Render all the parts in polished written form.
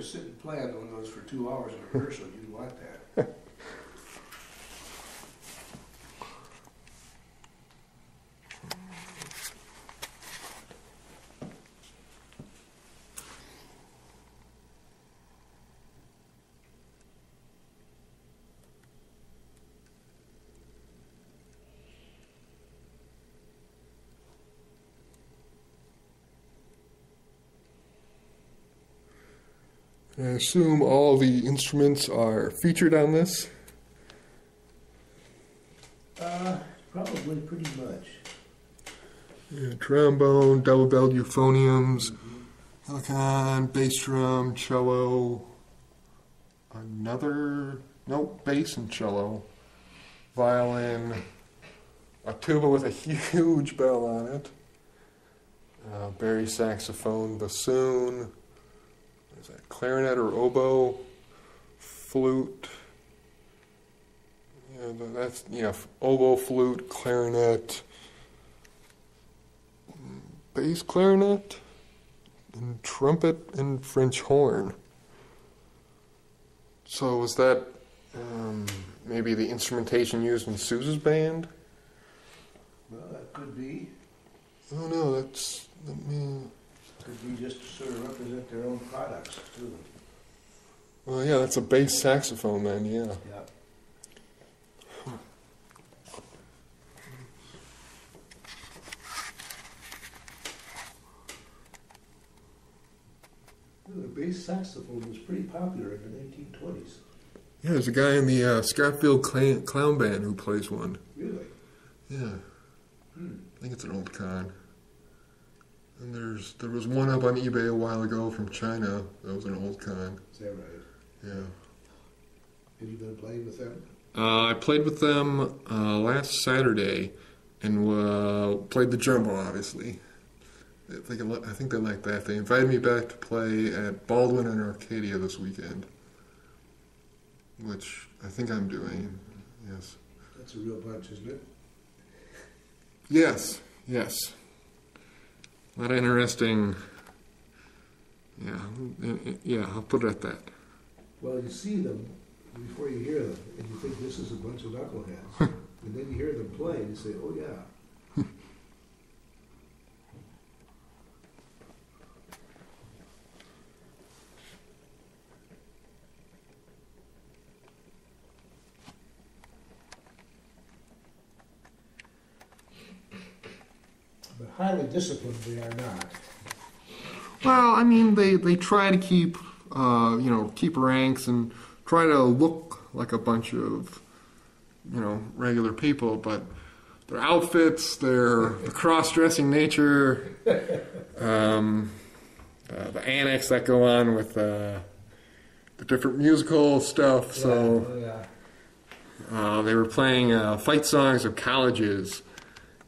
sit and play on one of those for 2 hours in rehearsal, you'd want that. I assume all the instruments are featured on this? Probably pretty much. Yeah, trombone, double-belled euphoniums, helicon, bass drum, cello, bass and cello, violin, a tuba with a huge bell on it, bass saxophone, bassoon, is that clarinet or oboe, flute, oboe, flute, clarinet, bass clarinet, and trumpet and French horn. So was that maybe the instrumentation used in Sousa's band? Well, that could be. Oh no, Could be just to sort of represent their own products, too. well, yeah, that's a bass saxophone then, yeah. Yeah. The bass saxophone was pretty popular in the 1920s. Yeah, there's a guy in the Scottsville Clown Band who plays one. Really? Yeah. I think it's an old Conn. And there was one up on eBay a while ago from China. That was an old Conn. Is that right? Yeah. Have you been playing with them? I played with them last Saturday and played the jumbo, obviously. I think they like that. They invited me back to play at Baldwin and Arcadia this weekend, which I think I'm doing, yes. That's a real bunch, isn't it? Yes. A lot of interesting, I'll put it at that. Well, you see them before you hear them, and you think this is a bunch of knuckleheads. And then you hear them play, and you say, oh yeah. But highly disciplined they are not. Well, I mean, they try to keep ranks and try to look like a bunch of, regular people, but their outfits, their cross-dressing nature, the annex that go on with the different musical stuff. So they were playing fight songs of colleges,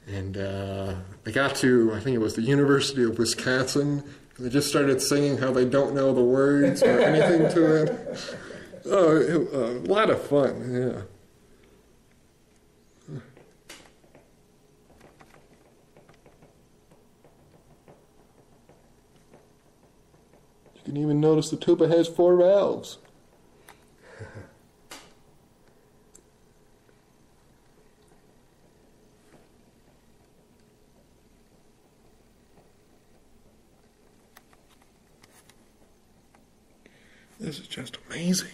and they got to, I think it was the University of Wisconsin. They just started singing how they don't know the words or anything to it. Oh, a lot of fun, yeah. You can even notice the tuba has 4 valves. This is just amazing.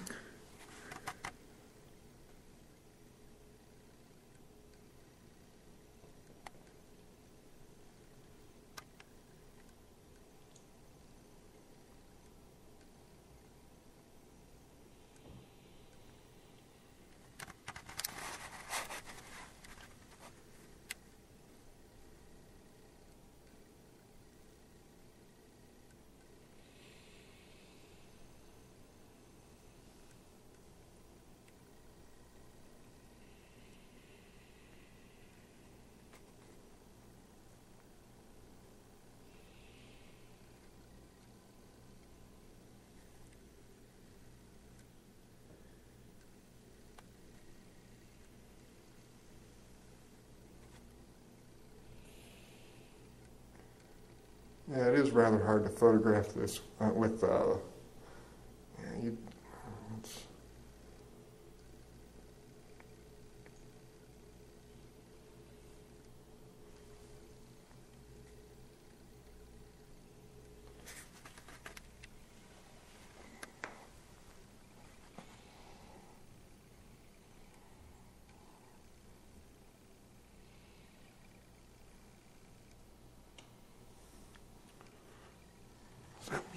Yeah, it is rather hard to photograph this with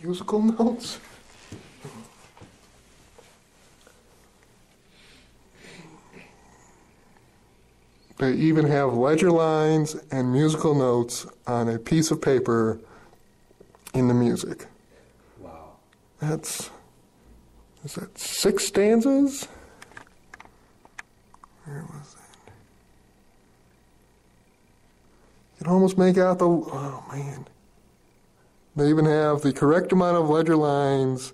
musical notes. They even have ledger lines and musical notes on a piece of paper in the music. Wow. Is that 6 stanzas? Where was that? You can almost make out oh man. They even have the correct amount of ledger lines,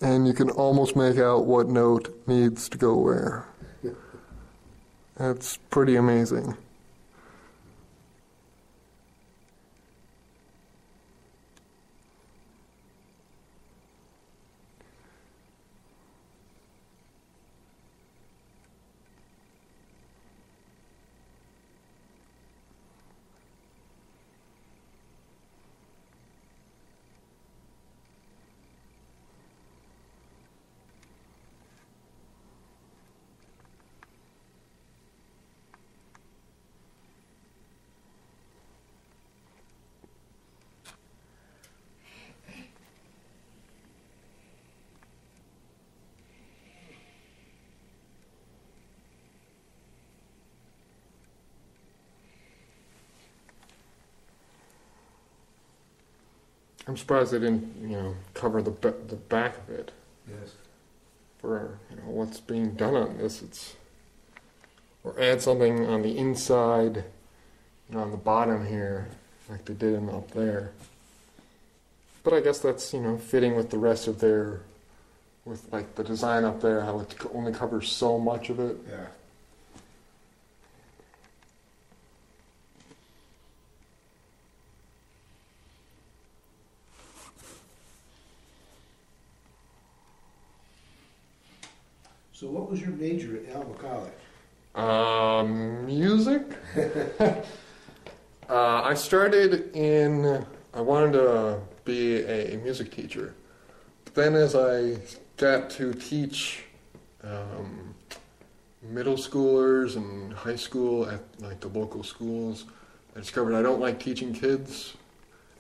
and you can almost make out what note needs to go where. That's pretty amazing. I'm surprised they didn't, cover the back of it. Yes. For what's being done on this. Or add something on the inside, on the bottom here, like they did up there. But I guess that's fitting with the rest of with like the design up there, how it only covers so much of it. Yeah. So what was your major at Alma College? Music. I started I wanted to be a music teacher. But then as I got to teach middle schoolers and high school at like the local schools, I discovered I don't like teaching kids.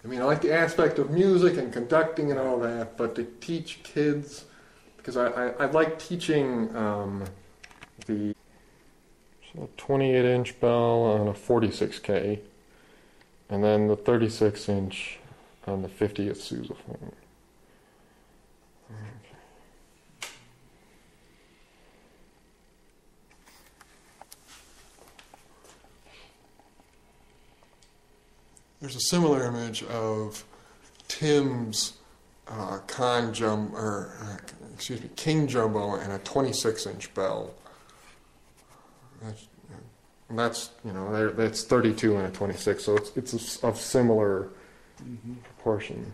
I mean, I like the aspect of music and conducting and all that, but to teach kids, because I like teaching the 28-inch bell on a 46K, and then the 36-inch on the 50th sousaphone. There's a similar image of Tim's Conn King Jumbo and a 26-inch bell. That's 32 and a 26, so it's of similar proportion.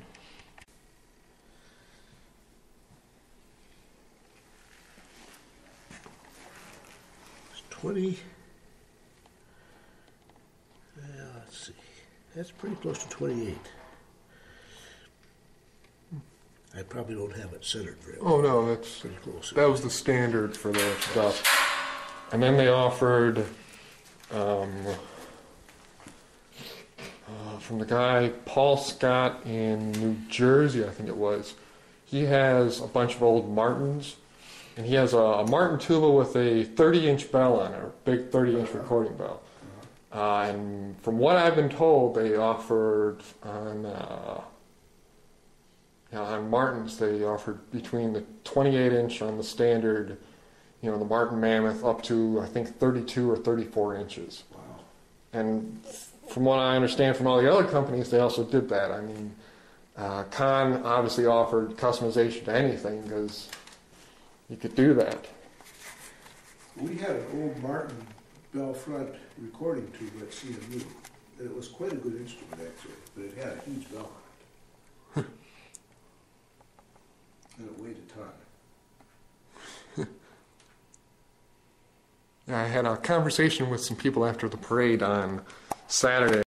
It's 20. Let's see. That's pretty close to 28. I probably don't have it centered very well. Oh no, that's pretty close. That was the standard for their stuff. And then they offered from the guy Paul Scott in New Jersey, I think it was. He has a bunch of old Martins, and he has a Martin tuba with a 30-inch bell on it, a big 30-inch recording bell. And from what I've been told, they offered on Martins, they offered between the 28-inch on the standard, the Martin Mammoth, up to, I think, 32 or 34 inches. Wow. And from what I understand from all the other companies, they also did that. I mean, Conn obviously offered customization to anything because you could do that. We had an old Martin bell front recording tube at CMU, and it was quite a good instrument actually, but it had a huge bell on it. And it weighed a ton. Yeah, I had a conversation with some people after the parade on Saturday.